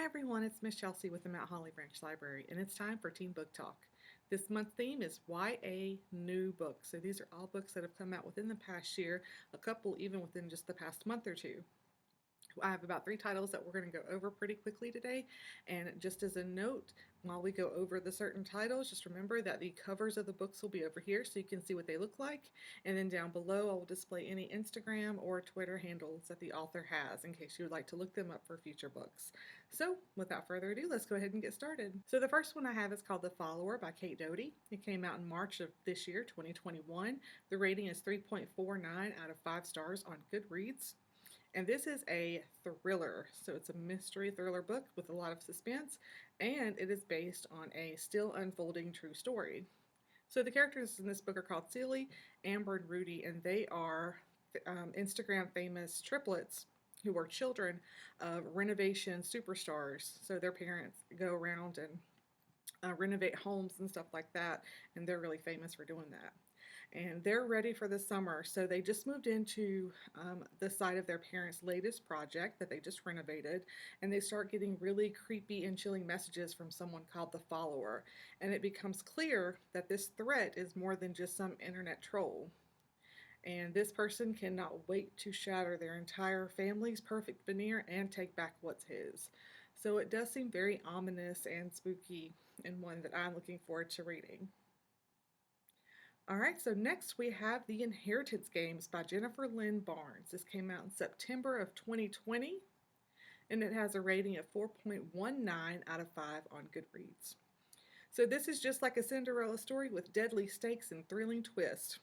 everyone, it's Miss Chelsea with the Mount Holly Branch Library, and it's time for Teen Book Talk. This month's theme is YA New Books. So these are all books that have come out within the past year, a couple even within just the past month or two. I have about 3 titles that we're going to go over pretty quickly today. And just as a note, while we go over the certain titles, just remember that the covers of the books will be over here so you can see what they look like. And then down below, I will display any Instagram or Twitter handles that the author has in case you would like to look them up for future books. So without further ado, let's go ahead and get started. So the first one I have is called The Follower by Kate Doty. It came out in March of this year, 2021. The rating is 3.49 out of 5 stars on Goodreads. And this is a thriller, so it's a mystery thriller book with a lot of suspense, and it is based on a still unfolding true story. So the characters in this book are called Celie, Amber, and Rudy, and they are Instagram famous triplets who are children of renovation superstars. So their parents go around and renovate homes and stuff like that, and they're really famous for doing that. And they're ready for the summer, so they just moved into the site of their parents' latest project that they just renovated, and they start getting really creepy and chilling messages from someone called the Follower, and it becomes clear that this threat is more than just some internet troll. And this person cannot wait to shatter their entire family's perfect veneer and take back what's his. So it does seem very ominous and spooky, and one that I'm looking forward to reading. Alright, so next we have The Inheritance Games by Jennifer Lynn Barnes. This came out in September of 2020, and it has a rating of 4.19 out of 5 on Goodreads. So this is just like a Cinderella story with deadly stakes and thrilling twists.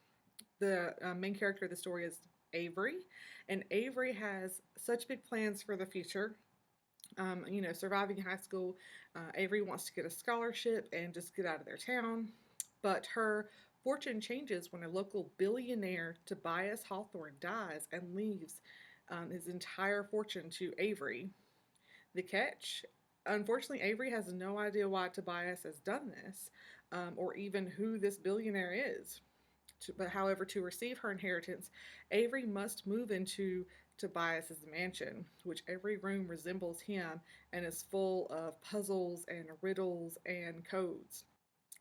The main character of the story is Avery, and Avery has such big plans for the future. Surviving high school, Avery wants to get a scholarship and just get out of their town, but her fortune changes when a local billionaire, Tobias Hawthorne, dies and leaves his entire fortune to Avery. The catch? Unfortunately, Avery has no idea why Tobias has done this, or even who this billionaire is. However, to receive her inheritance, Avery must move into Tobias's mansion, which every room resembles him and is full of puzzles and riddles and codes.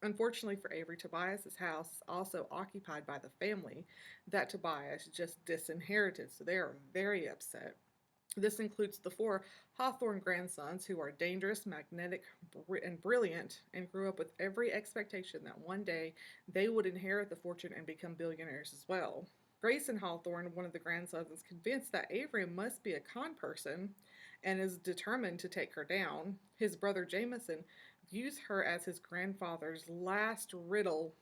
Unfortunately for Avery, Tobias's house is also occupied by the family that Tobias just disinherited, so they are very upset. This includes the 4 Hawthorne grandsons who are dangerous, magnetic, and brilliant, and grew up with every expectation that one day they would inherit the fortune and become billionaires as well. Grayson Hawthorne, one of the grandsons, is convinced that Avery must be a con person and is determined to take her down. His brother Jameson views her as his grandfather's last riddle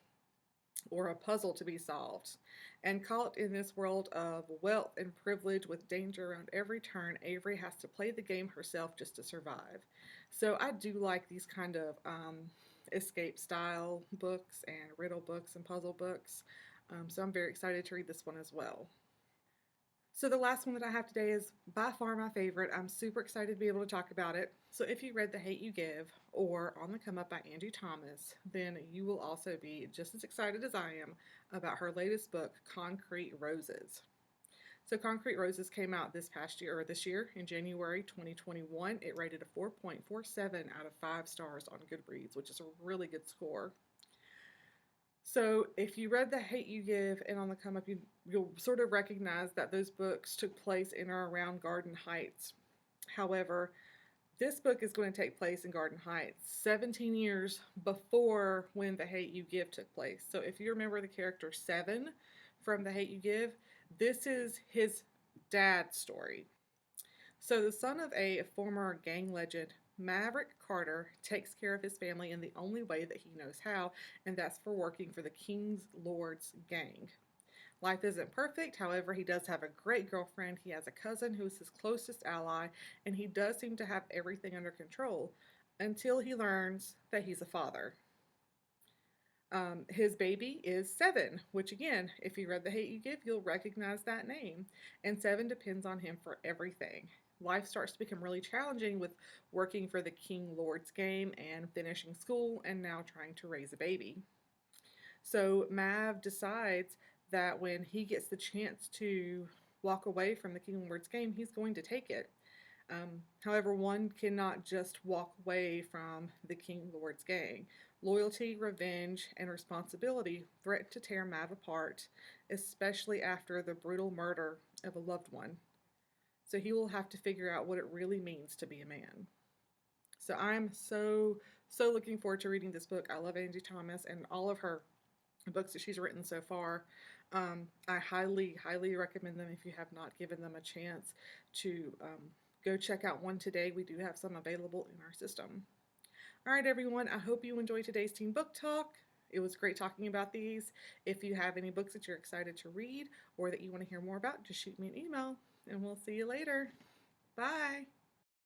or a puzzle to be solved. And caught in this world of wealth and privilege with danger around every turn, Avery has to play the game herself just to survive. So I do like these kind of escape style books and riddle books and puzzle books. So I'm very excited to read this one as well. So the last one that I have today is by far my favorite. I'm super excited to be able to talk about it. So if you read The Hate You Give or On the Come Up by Angie Thomas, then you will also be just as excited as I am about her latest book, Concrete Roses. So Concrete Roses came out this year in January 2021. It rated a 4.47 out of 5 stars on Goodreads, which is a really good score. So if you read The Hate You Give and On the Come Up, you'll sort of recognize that those books took place in or around Garden Heights. However, this book is going to take place in Garden Heights 17 years before when The Hate You Give took place. So if you remember the character Seven from The Hate You Give, this is his dad's story. So the son of a former gang legend, Maverick Carter, takes care of his family in the only way that he knows how, and that's for working for the King's Lord's gang. Life isn't perfect, however, he does have a great girlfriend. He has a cousin who is his closest ally, and he does seem to have everything under control until he learns that he's a father. His baby is Seven, which again, if you read The Hate You Give, you'll recognize that name. And Seven depends on him for everything. Life starts to become really challenging with working for the King Lord's game and finishing school and now trying to raise a baby. So Mav decides that when he gets the chance to walk away from the King Lord's game, he's going to take it. However, one cannot just walk away from the King Lord's gang. Loyalty, revenge, and responsibility threaten to tear Mav apart, especially after the brutal murder of a loved one. So he will have to figure out what it really means to be a man. So I'm so looking forward to reading this book. I love Angie Thomas and all of her books that she's written so far. I highly recommend them if you have not given them a chance to go check out one today. We do have some available in our system. All right, everyone, I hope you enjoyed today's Teen Book Talk. It was great talking about these. If you have any books that you're excited to read or that you want to hear more about, just shoot me an email, and we'll see you later. Bye.